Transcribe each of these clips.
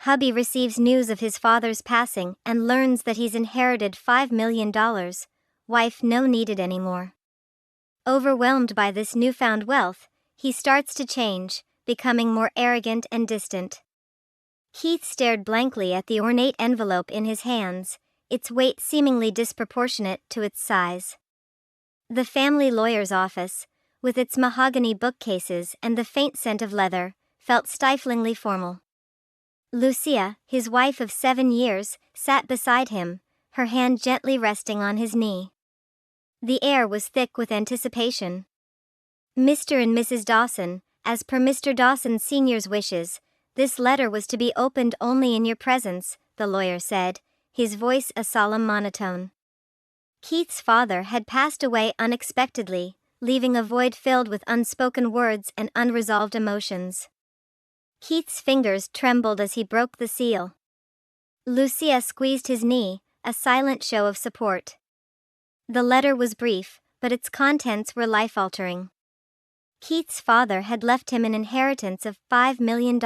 Hubby receives news of his father's passing and learns that he's inherited $5 million. Wife no needed anymore. Overwhelmed by this newfound wealth, he starts to change, becoming more arrogant and distant. Keith stared blankly at the ornate envelope in his hands, its weight seemingly disproportionate to its size. The family lawyer's office, with its mahogany bookcases and the faint scent of leather, felt stiflingly formal. Lucia, his wife of 7 years, sat beside him, her hand gently resting on his knee. The air was thick with anticipation. Mr. and Mrs. Dawson, as per Mr. Dawson Sr.'s wishes, this letter was to be opened only in your presence, the lawyer said, his voice a solemn monotone. Keith's father had passed away unexpectedly, leaving a void filled with unspoken words and unresolved emotions. Keith's fingers trembled as he broke the seal. Lucia squeezed his knee, a silent show of support. The letter was brief, but its contents were life-altering. Keith's father had left him an inheritance of $5 million.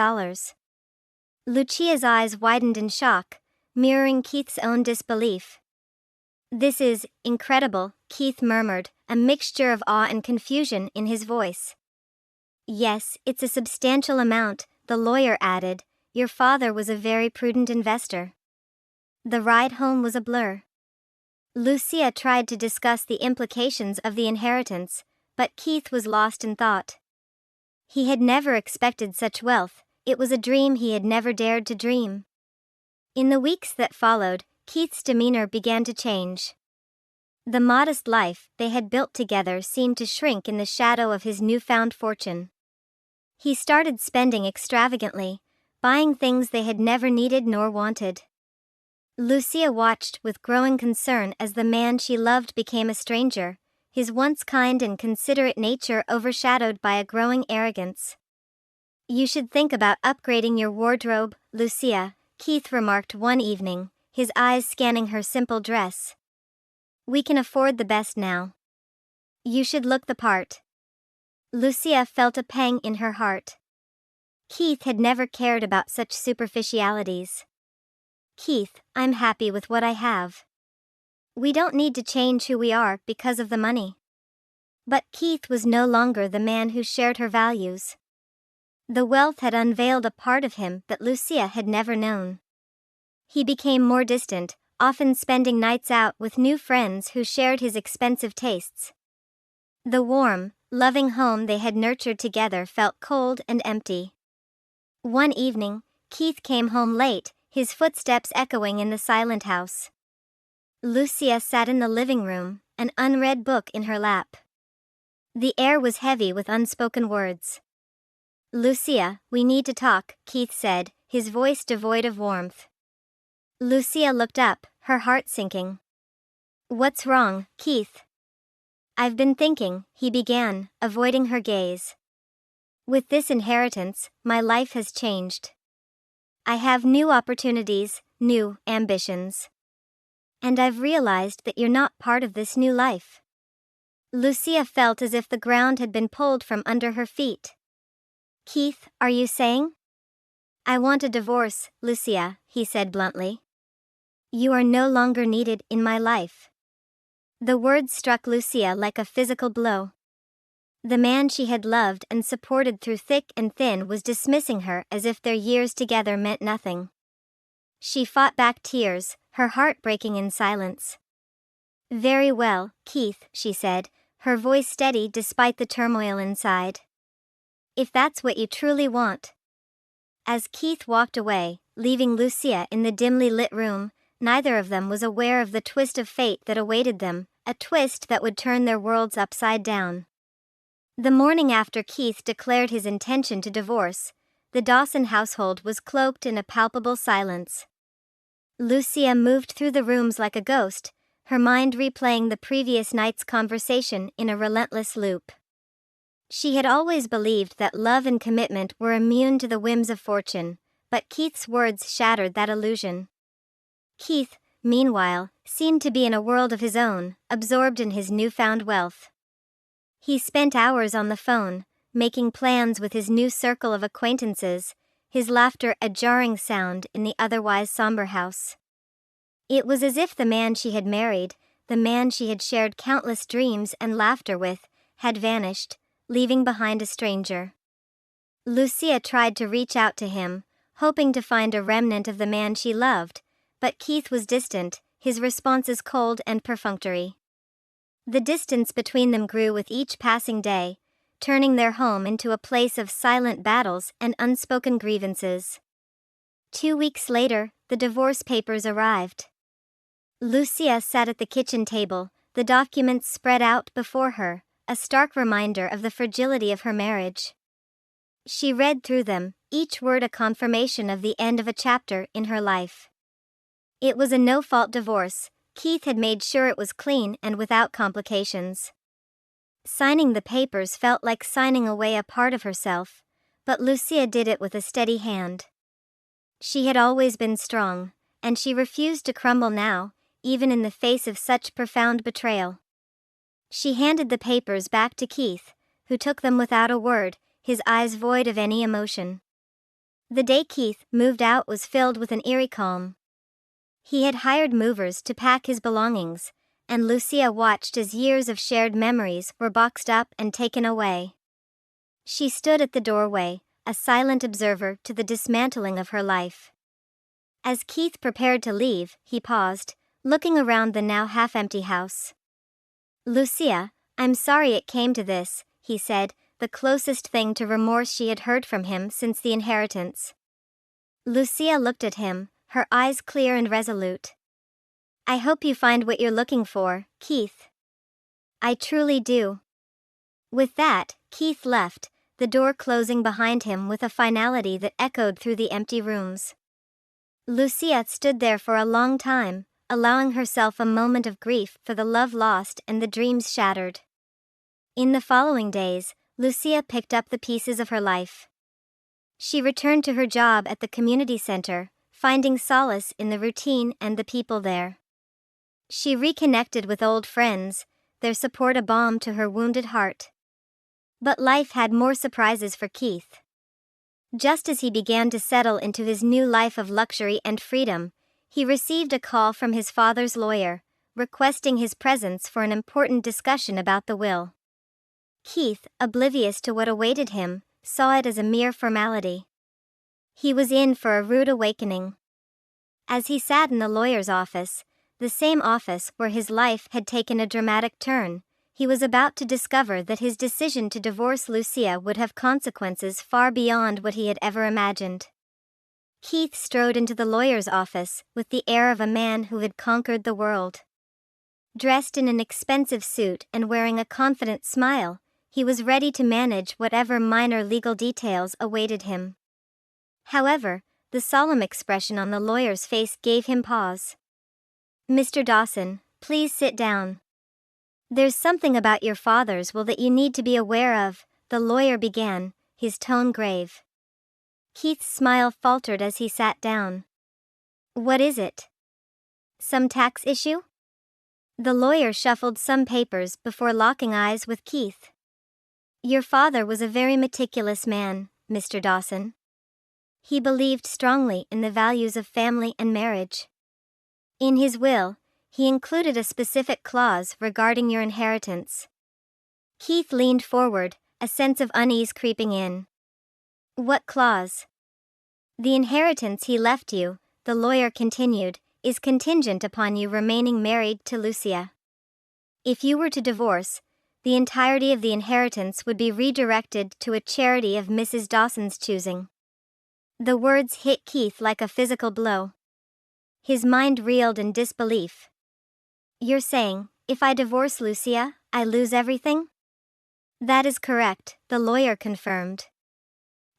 Lucia's eyes widened in shock, mirroring Keith's own disbelief. "This is incredible," Keith murmured, a mixture of awe and confusion in his voice. "Yes, it's a substantial amount," the lawyer added. "Your father was a very prudent investor." The ride home was a blur. Lucia tried to discuss the implications of the inheritance, but Keith was lost in thought. He had never expected such wealth, it was a dream he had never dared to dream. In the weeks that followed, Keith's demeanor began to change. The modest life they had built together seemed to shrink in the shadow of his newfound fortune. He started spending extravagantly, buying things they had never needed nor wanted. Lucia watched with growing concern as the man she loved became a stranger, his once kind and considerate nature overshadowed by a growing arrogance. "You should think about upgrading your wardrobe, Lucia," Keith remarked one evening, his eyes scanning her simple dress. "We can afford the best now. You should look the part." Lucia felt a pang in her heart. Keith had never cared about such superficialities. "Keith, I'm happy with what I have. We don't need to change who we are because of the money." But Keith was no longer the man who shared her values. The wealth had unveiled a part of him that Lucia had never known. He became more distant, often spending nights out with new friends who shared his expensive tastes. The warm, loving home they had nurtured together felt cold and empty. One evening, Keith came home late, his footsteps echoing in the silent house. Lucia sat in the living room, an unread book in her lap. The air was heavy with unspoken words. "Lucia, we need to talk," Keith said, his voice devoid of warmth. Lucia looked up, her heart sinking. "What's wrong, Keith?" "I've been thinking," he began, avoiding her gaze. "With this inheritance, my life has changed. I have new opportunities, new ambitions. And I've realized that you're not part of this new life." Lucia felt as if the ground had been pulled from under her feet. "Keith, are you saying?" "I want a divorce, Lucia," he said bluntly. "You are no longer needed in my life." The words struck Lucia like a physical blow. The man she had loved and supported through thick and thin was dismissing her as if their years together meant nothing. She fought back tears, her heart breaking in silence. "Very well, Keith," she said, her voice steady despite the turmoil inside. "If that's what you truly want." As Keith walked away, leaving Lucia in the dimly lit room, neither of them was aware of the twist of fate that awaited them, a twist that would turn their worlds upside down. The morning after Keith declared his intention to divorce, the Dawson household was cloaked in a palpable silence. Lucia moved through the rooms like a ghost, her mind replaying the previous night's conversation in a relentless loop. She had always believed that love and commitment were immune to the whims of fortune, but Keith's words shattered that illusion. Keith, meanwhile, seemed to be in a world of his own, absorbed in his newfound wealth. He spent hours on the phone, making plans with his new circle of acquaintances, his laughter a jarring sound in the otherwise somber house. It was as if the man she had married, the man she had shared countless dreams and laughter with, had vanished, leaving behind a stranger. Lucia tried to reach out to him, hoping to find a remnant of the man she loved, but Keith was distant, his responses cold and perfunctory. The distance between them grew with each passing day, turning their home into a place of silent battles and unspoken grievances. 2 weeks later, the divorce papers arrived. Lucia sat at the kitchen table, the documents spread out before her, a stark reminder of the fragility of her marriage. She read through them, each word a confirmation of the end of a chapter in her life. It was a no-fault divorce. Keith had made sure it was clean and without complications. Signing the papers felt like signing away a part of herself, but Lucia did it with a steady hand. She had always been strong, and she refused to crumble now, even in the face of such profound betrayal. She handed the papers back to Keith, who took them without a word, his eyes void of any emotion. The day Keith moved out was filled with an eerie calm. He had hired movers to pack his belongings, and Lucia watched as years of shared memories were boxed up and taken away. She stood at the doorway, a silent observer to the dismantling of her life. As Keith prepared to leave, he paused, looking around the now half-empty house. "Lucia, I'm sorry it came to this," he said, the closest thing to remorse she had heard from him since the inheritance. Lucia looked at him, her eyes clear and resolute. "I hope you find what you're looking for, Keith." "I truly do." With that, Keith left, the door closing behind him with a finality that echoed through the empty rooms. Lucia stood there for a long time, allowing herself a moment of grief for the love lost and the dreams shattered. In the following days, Lucia picked up the pieces of her life. She returned to her job at the community center, finding solace in the routine and the people there. She reconnected with old friends, their support a balm to her wounded heart. But life had more surprises for Keith. Just as he began to settle into his new life of luxury and freedom, he received a call from his father's lawyer, requesting his presence for an important discussion about the will. Keith, oblivious to what awaited him, saw it as a mere formality. He was in for a rude awakening. As he sat in the lawyer's office, the same office where his life had taken a dramatic turn, he was about to discover that his decision to divorce Lucia would have consequences far beyond what he had ever imagined. Keith strode into the lawyer's office with the air of a man who had conquered the world. Dressed in an expensive suit and wearing a confident smile, he was ready to manage whatever minor legal details awaited him. However, the solemn expression on the lawyer's face gave him pause. "Mr. Dawson, please sit down. There's something about your father's will that you need to be aware of," the lawyer began, his tone grave. Keith's smile faltered as he sat down. "What is it? Some tax issue?" The lawyer shuffled some papers before locking eyes with Keith. "Your father was a very meticulous man, Mr. Dawson. He believed strongly in the values of family and marriage. In his will, he included a specific clause regarding your inheritance." Keith leaned forward, a sense of unease creeping in. "What clause?" "The inheritance he left you," the lawyer continued, "is contingent upon you remaining married to Lucia. If you were to divorce, the entirety of the inheritance would be redirected to a charity of Mrs. Dawson's choosing." The words hit Keith like a physical blow. His mind reeled in disbelief. "You're saying, if I divorce Lucia, I lose everything?" "That is correct," the lawyer confirmed.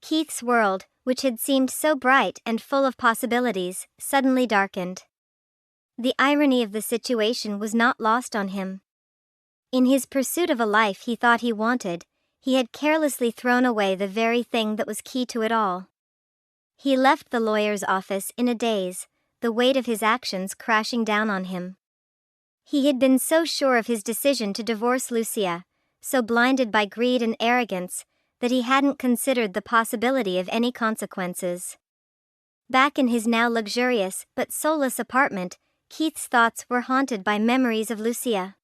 Keith's world, which had seemed so bright and full of possibilities, suddenly darkened. The irony of the situation was not lost on him. In his pursuit of a life he thought he wanted, he had carelessly thrown away the very thing that was key to it all. He left the lawyer's office in a daze, the weight of his actions crashing down on him. He had been so sure of his decision to divorce Lucia, so blinded by greed and arrogance, that he hadn't considered the possibility of any consequences. Back in his now luxurious but soulless apartment, Keith's thoughts were haunted by memories of Lucia.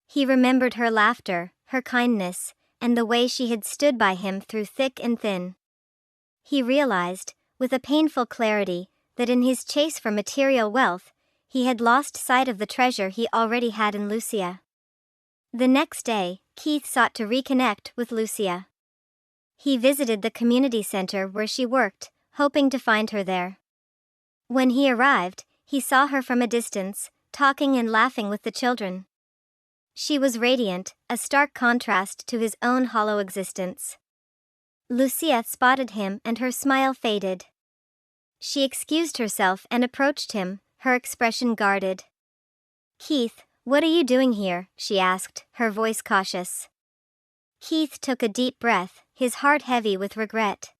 He remembered her laughter, her kindness, and the way she had stood by him through thick and thin. He realized, with a painful clarity, that in his chase for material wealth, he had lost sight of the treasure he already had in Lucia. The next day, Keith sought to reconnect with Lucia. He visited the community center where she worked, hoping to find her there. When he arrived, he saw her from a distance, talking and laughing with the children. She was radiant, a stark contrast to his own hollow existence. Lucia spotted him and her smile faded. She excused herself and approached him, her expression guarded. "Keith, what are you doing here?" she asked, her voice cautious. Keith took a deep breath, his heart heavy with regret.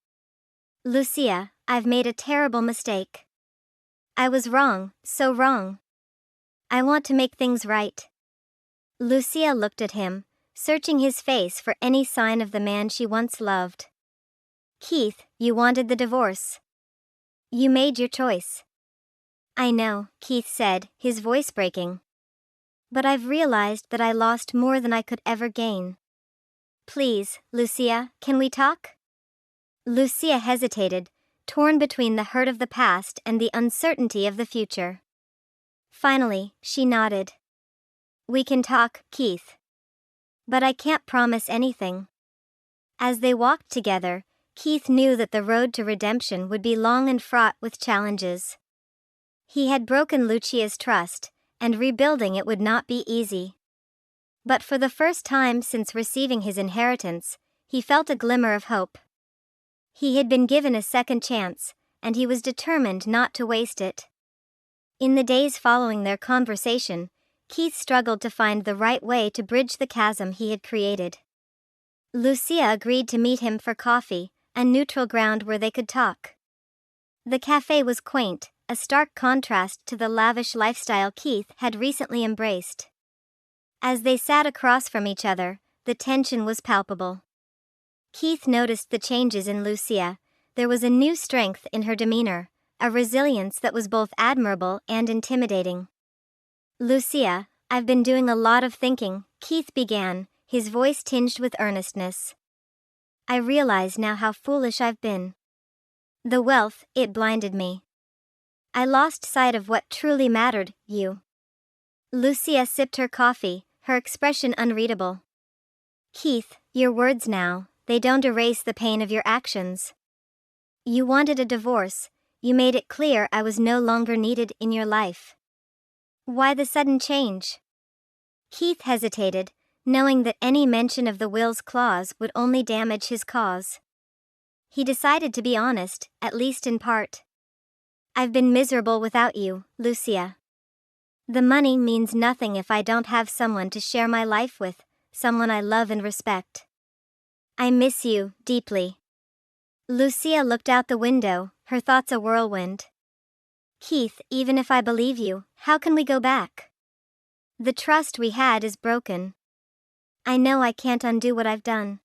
"Lucia, I've made a terrible mistake. I was wrong, so wrong. I want to make things right." Lucia looked at him, searching his face for any sign of the man she once loved. "Keith, you wanted the divorce. You made your choice." "I know," Keith said, his voice breaking. "But I've realized that I lost more than I could ever gain. Please, Lucia, can we talk?" Lucia hesitated, torn between the hurt of the past and the uncertainty of the future. Finally, she nodded. "We can talk, Keith. But I can't promise anything." As they walked together, Keith knew that the road to redemption would be long and fraught with challenges. He had broken Lucia's trust, and rebuilding it would not be easy. But for the first time since receiving his inheritance, he felt a glimmer of hope. He had been given a second chance, and he was determined not to waste it. In the days following their conversation, Keith struggled to find the right way to bridge the chasm he had created. Lucia agreed to meet him for coffee, a neutral ground where they could talk. The cafe was quaint, a stark contrast to the lavish lifestyle Keith had recently embraced. As they sat across from each other, the tension was palpable. Keith noticed the changes in Lucia. There was a new strength in her demeanor, a resilience that was both admirable and intimidating. "Lucia, I've been doing a lot of thinking," Keith began, his voice tinged with earnestness. "I realize now how foolish I've been. The wealth, it blinded me. I lost sight of what truly mattered, you." Lucia sipped her coffee, her expression unreadable. "Keith, your words now, they don't erase the pain of your actions. You wanted a divorce, you made it clear I was no longer needed in your life. Why the sudden change?" Keith hesitated, knowing that any mention of the will's clause would only damage his cause. He decided to be honest, at least in part. "I've been miserable without you, Lucia. The money means nothing if I don't have someone to share my life with, someone I love and respect. I miss you, deeply." Lucia looked out the window, her thoughts a whirlwind. "Keith, even if I believe you, how can we go back? The trust we had is broken. I know I can't undo what I've done.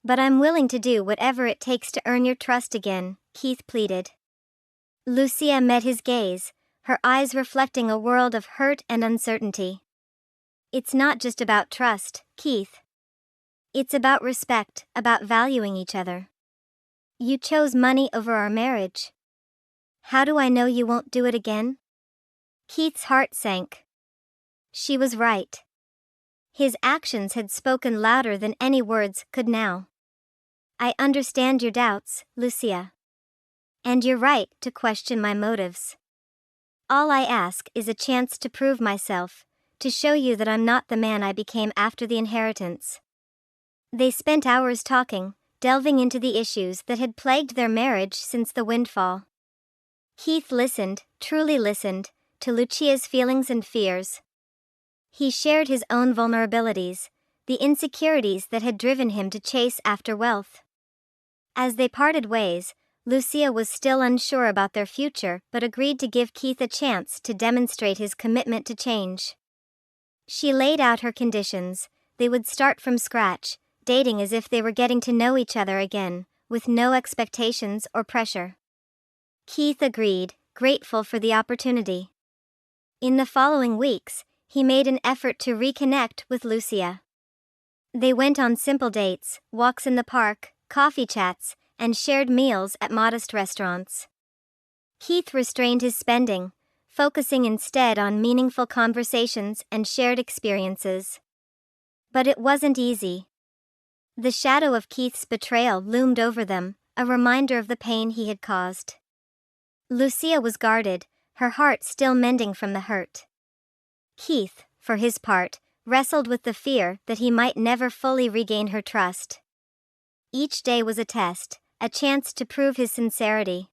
But I'm willing to do whatever it takes to earn your trust again," Keith pleaded. Lucia met his gaze, her eyes reflecting a world of hurt and uncertainty. "It's not just about trust, Keith. It's about respect, about valuing each other. You chose money over our marriage. How do I know you won't do it again?" Keith's heart sank. She was right. His actions had spoken louder than any words could now. "I understand your doubts, Lucia. And you're right to question my motives. All I ask is a chance to prove myself, to show you that I'm not the man I became after the inheritance." They spent hours talking, delving into the issues that had plagued their marriage since the windfall. Keith listened, truly listened, to Lucia's feelings and fears. He shared his own vulnerabilities, the insecurities that had driven him to chase after wealth. As they parted ways, Lucia was still unsure about their future but agreed to give Keith a chance to demonstrate his commitment to change. She laid out her conditions. They would start from scratch, dating as if they were getting to know each other again, with no expectations or pressure. Keith agreed, grateful for the opportunity. In the following weeks, he made an effort to reconnect with Lucia. They went on simple dates, walks in the park, coffee chats, and shared meals at modest restaurants. Keith restrained his spending, focusing instead on meaningful conversations and shared experiences. But it wasn't easy. The shadow of Keith's betrayal loomed over them, a reminder of the pain he had caused. Lucia was guarded, her heart still mending from the hurt. Keith, for his part, wrestled with the fear that he might never fully regain her trust. Each day was a test, a chance to prove his sincerity.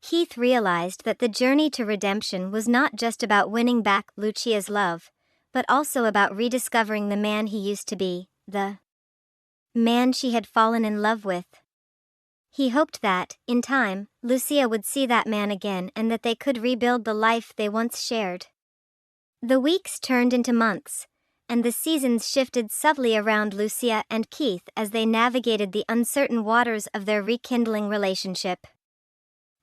Keith realized that the journey to redemption was not just about winning back Lucia's love, but also about rediscovering the man he used to be, the man she had fallen in love with. He hoped that, in time, Lucia would see that man again and that they could rebuild the life they once shared. The weeks turned into months, and the seasons shifted subtly around Lucia and Keith as they navigated the uncertain waters of their rekindling relationship.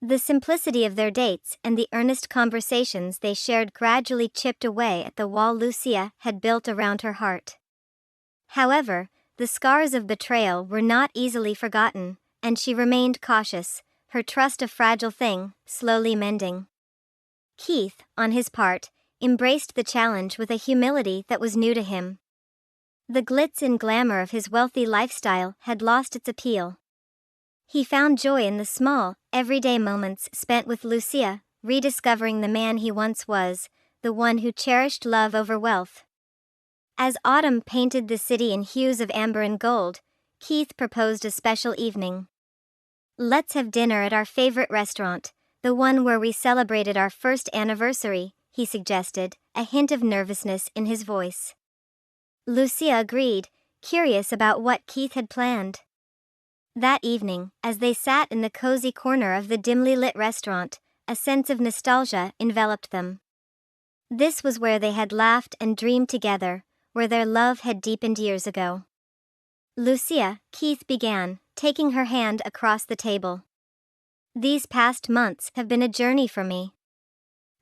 The simplicity of their dates and the earnest conversations they shared gradually chipped away at the wall Lucia had built around her heart. However, the scars of betrayal were not easily forgotten, and she remained cautious, her trust a fragile thing, slowly mending. Keith, on his part, embraced the challenge with a humility that was new to him. The glitz and glamour of his wealthy lifestyle had lost its appeal. He found joy in the small, everyday moments spent with Lucia, rediscovering the man he once was, the one who cherished love over wealth. As autumn painted the city in hues of amber and gold, Keith proposed a special evening. "Let's have dinner at our favorite restaurant, the one where we celebrated our first anniversary," he suggested, a hint of nervousness in his voice. Lucia agreed, curious about what Keith had planned. That evening, as they sat in the cozy corner of the dimly lit restaurant, a sense of nostalgia enveloped them. This was where they had laughed and dreamed together, where their love had deepened years ago. "Lucia," Keith began, taking her hand across the table. "These past months have been a journey for me.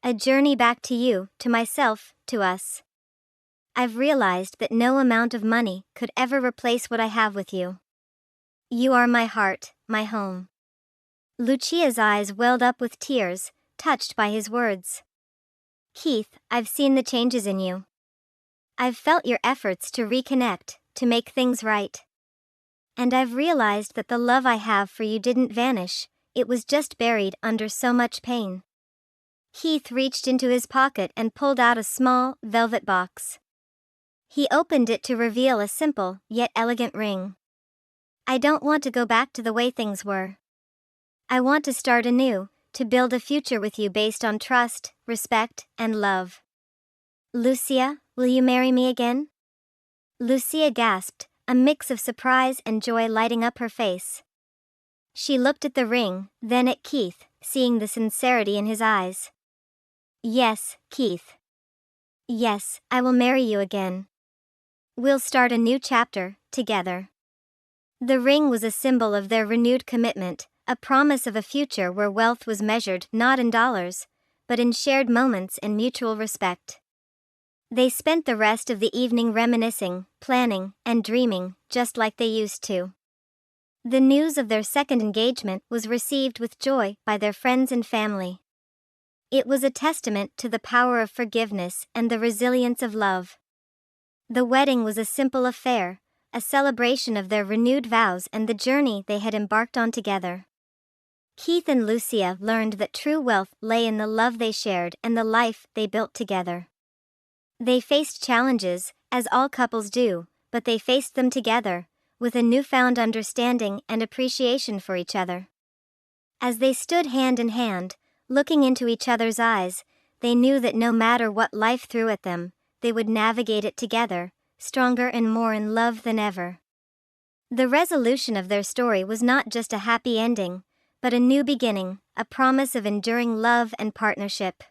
A journey back to you, to myself, to us. I've realized that no amount of money could ever replace what I have with you. You are my heart, my home." Lucia's eyes welled up with tears, touched by his words. "Keith, I've seen the changes in you. I've felt your efforts to reconnect, to make things right. And I've realized that the love I have for you didn't vanish, it was just buried under so much pain." Keith reached into his pocket and pulled out a small, velvet box. He opened it to reveal a simple, yet elegant ring. "I don't want to go back to the way things were. I want to start anew, to build a future with you based on trust, respect, and love. Lucia, will you marry me again?" Lucia gasped, a mix of surprise and joy lighting up her face. She looked at the ring, then at Keith, seeing the sincerity in his eyes. "Yes, Keith. Yes, I will marry you again. We'll start a new chapter, together." The ring was a symbol of their renewed commitment, a promise of a future where wealth was measured not in dollars, but in shared moments and mutual respect. They spent the rest of the evening reminiscing, planning, and dreaming, just like they used to. The news of their second engagement was received with joy by their friends and family. It was a testament to the power of forgiveness and the resilience of love. The wedding was a simple affair, a celebration of their renewed vows and the journey they had embarked on together. Keith and Lucia learned that true wealth lay in the love they shared and the life they built together. They faced challenges, as all couples do, but they faced them together, with a newfound understanding and appreciation for each other. As they stood hand in hand, looking into each other's eyes, they knew that no matter what life threw at them, they would navigate it together, stronger and more in love than ever. The resolution of their story was not just a happy ending, but a new beginning, a promise of enduring love and partnership.